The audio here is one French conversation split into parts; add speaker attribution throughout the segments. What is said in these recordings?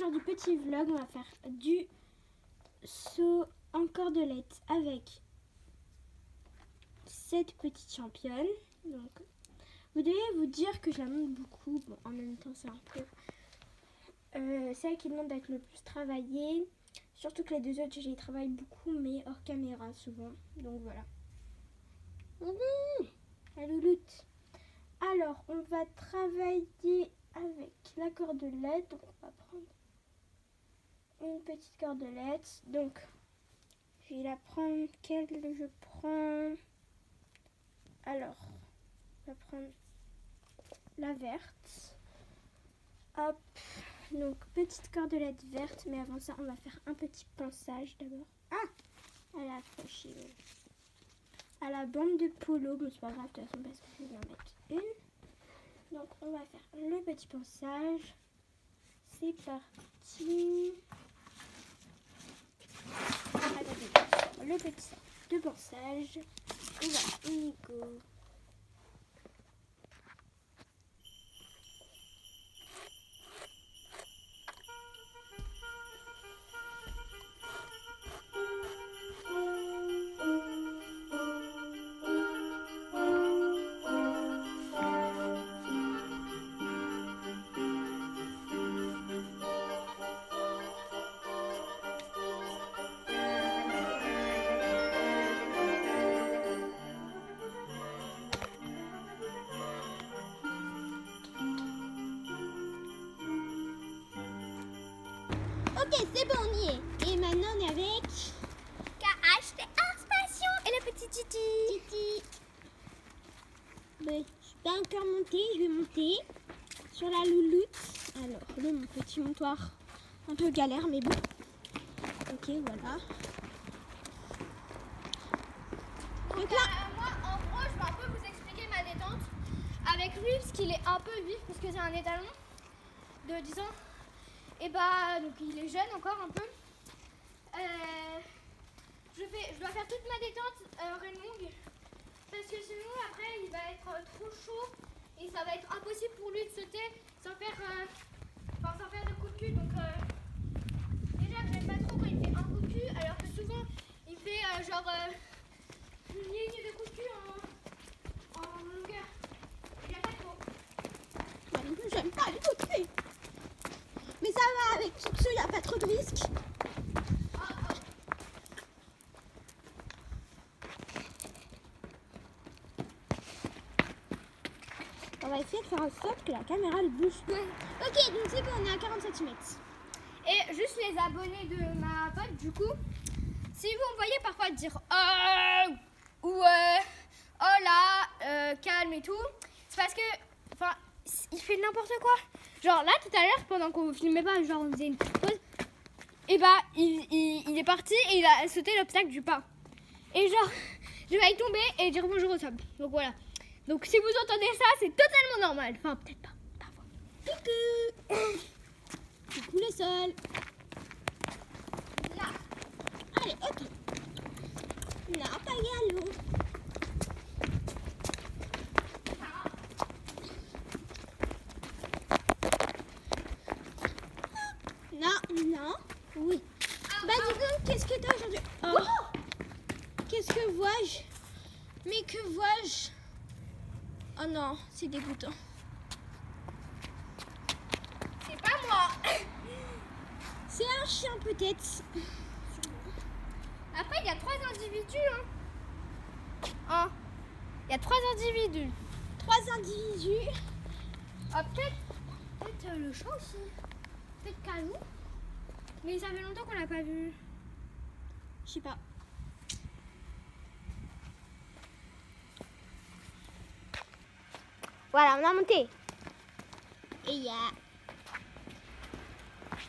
Speaker 1: aujourd'hui, petit vlog, on va faire du saut en cordelette avec cette petite championne. Donc, vous devez vous dire que je la montre beaucoup. Bon, en même temps, c'est un peu celle qui demande d'être le plus travaillée. Surtout que les deux autres, j'y travaille beaucoup, mais hors caméra souvent. Donc voilà. La louloute. Alors, on va travailler avec la cordelette. Donc, on va prendre une petite cordelette. Donc, je vais la prendre. Quelle je prends? Alors, on va prendre la verte. Hop. Donc, petite cordelette verte. Mais avant ça, on va faire un petit ponçage d'abord. Ah! Elle a accroché à la bande de polo. Mais c'est pas grave de toute façon parce que je vais en mettre une. Donc, on va faire le petit ponçage. C'est parti. Le petit sac de ponçage. Et voilà, on y go. Ok, c'est bon, on y est. Et maintenant, on est avec
Speaker 2: KHT Arts Passion et le petit Titi.
Speaker 1: Titi. Ben, je suis pas encore montée, je vais monter sur la louloute. Alors, là, mon petit montoir, un peu galère, mais bon. Ok, voilà. Donc là,
Speaker 2: Moi, en gros, je vais un peu vous expliquer ma détente avec lui parce qu'il est un peu vif parce que c'est un étalon de 10 ans. Et bah, donc il est jeune encore un peu. Je dois faire toute ma détente reine longue parce que sinon après il va être trop chaud et ça va être impossible pour lui de sauter sans faire, sans faire de coup de cul. Donc déjà que j'aime pas trop quand il fait un coup de cul alors que souvent il fait genre une ligne de coup de cul en longueur. J'aime pas trop.
Speaker 1: moi non plus, j'aime pas les coups de feu. Mais ça va, avec tout ça, il n'y a pas trop de risques. On va essayer de faire en sorte que la caméra elle bouge. Ok, donc c'est bon, on est à 40 cm.
Speaker 2: Et juste les abonnés de ma pote, du coup, si vous me voyez parfois dire ou oh là, calme et tout, c'est parce que, enfin, il fait n'importe quoi. Genre là, tout à l'heure, pendant qu'on ne filmait pas, genre on faisait une petite pause, et bah il est parti et il a sauté l'obstacle du pas. Et genre, je vais y tomber et dire bonjour au sable. Donc voilà. Donc si vous entendez ça, c'est totalement normal. Enfin, peut-être pas, parfois.
Speaker 1: Coucou. Coucou le sol.
Speaker 2: Là.
Speaker 1: Allez, ok. Non, pas y aller. Non, oui. Bah dis donc, qu'est-ce que t'as aujourd'hui? Oh. Qu'est-ce que vois-je? Mais que vois-je? Oh non, c'est dégoûtant.
Speaker 2: C'est pas moi.
Speaker 1: C'est un chien peut-être.
Speaker 2: Après, il y a 3 individus. Hein. Il y a 3 individus.
Speaker 1: 3 individus.
Speaker 2: Ah, peut-être le chat aussi. Peut-être Calou. Mais ça fait longtemps qu'on l'a pas vu.
Speaker 1: Je sais pas.
Speaker 2: Voilà, on a monté.
Speaker 1: Et il y a...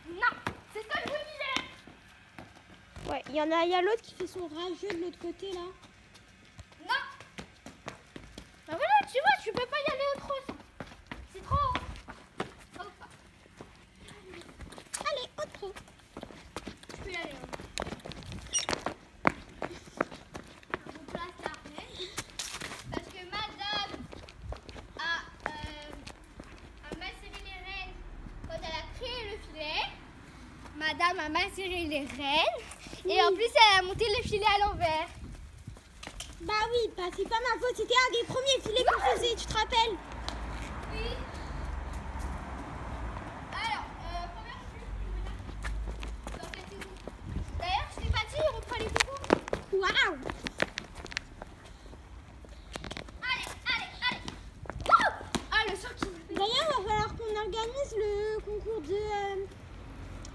Speaker 2: Non, c'est ce que je vous disais.
Speaker 1: Ouais, il y a l'autre qui fait son rageux de l'autre côté là.
Speaker 2: Non. Bah voilà, tu vois, tu peux pas y aller au trop. C'est trop haut. Hop.
Speaker 1: Allez, au trot.
Speaker 2: Je peux y aller. Je vous place la reine. Parce que madame a massé les rênes quand elle a créé le filet. madame a mal serré les rênes. Et en plus, elle a monté le filet à l'envers.
Speaker 1: Bah oui, bah c'est pas ma faute, c'était un des premiers filets qu'on faisait, tu te rappelles?
Speaker 2: Oui. Alors, première chose dans cette saison. D'ailleurs, je t'ai pas dit, on reprend les concours.
Speaker 1: Waouh!
Speaker 2: Allez. Oh, ah, le saut qui me fait.
Speaker 1: D'ailleurs, il va falloir qu'on organise le concours de...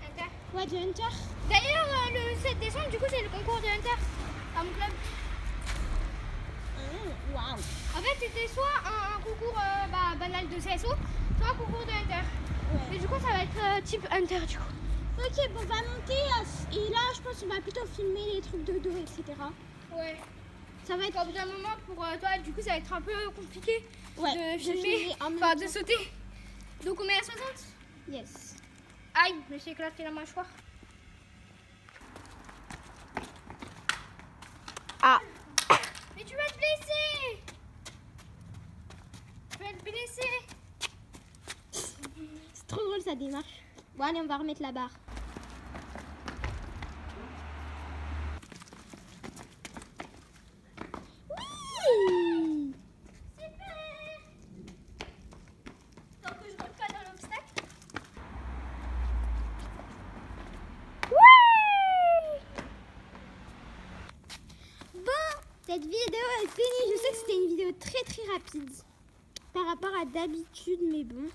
Speaker 2: Hunter.
Speaker 1: Ouais, de Hunter.
Speaker 2: D'ailleurs, le 7 décembre, du coup, c'est le concours de Hunter à mon club.
Speaker 1: Waouh!
Speaker 2: En fait, c'était soit un concours banal de CSO, soit un concours de Hunter.
Speaker 1: Ouais.
Speaker 2: Mais du coup, ça va être type Hunter, du coup.
Speaker 1: Ok, bon, on va monter et là, je pense qu'on va plutôt filmer les trucs de dos, etc.
Speaker 2: Ouais.
Speaker 1: Ça va être...
Speaker 2: Au bout d'un moment, pour toi, du coup, ça va être un peu compliqué
Speaker 1: Ouais,
Speaker 2: de filmer,
Speaker 1: en même
Speaker 2: enfin de
Speaker 1: temps.
Speaker 2: sauter. Donc, on met à 60.
Speaker 1: Yes.
Speaker 2: Aïe, je me suis éclaté la mâchoire.
Speaker 1: Ah!
Speaker 2: Mais tu vas te blesser. Tu vas te blesser.
Speaker 1: C'est trop drôle, ça démarche. Bon, allez, on va remettre la barre. Oui!
Speaker 2: Super. Tant que je rentre pas dans l'obstacle.
Speaker 1: Bon, cette vidéo est finie. Je sais que c'était une vidéo très très rapide par rapport à d'habitude, mais bon.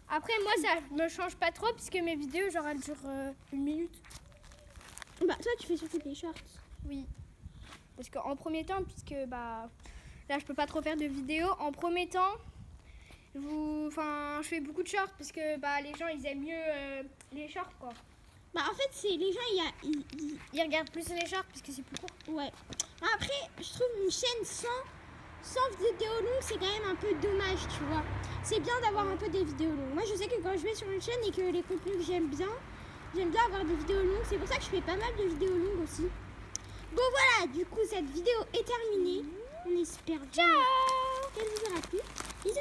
Speaker 2: Après, moi, ça me change pas trop puisque mes vidéos, genre, elles durent 1 minute.
Speaker 1: Bah, toi, tu fais surtout des shorts.
Speaker 2: Oui. Parce qu'en premier temps, puisque là, je peux pas trop faire de vidéos. En premier temps, je fais beaucoup de shorts parce que les gens, ils aiment mieux les shorts, quoi.
Speaker 1: Bah, en fait, c'est les gens,
Speaker 2: Ils regardent plus les shorts parce que c'est plus court.
Speaker 1: ouais. Après, je trouve une chaîne sans vidéo longue, c'est quand même un peu dommage, tu vois. C'est bien d'avoir un peu des vidéos longues. Moi, je sais que quand je vais sur une chaîne et que les contenus que j'aime bien avoir des vidéos longues. C'est pour ça que je fais pas mal de vidéos longues aussi. Bon, voilà, du coup, cette vidéo est terminée. On espère bien.
Speaker 2: Ciao.
Speaker 1: qu'elle vous aura plu. Bisous.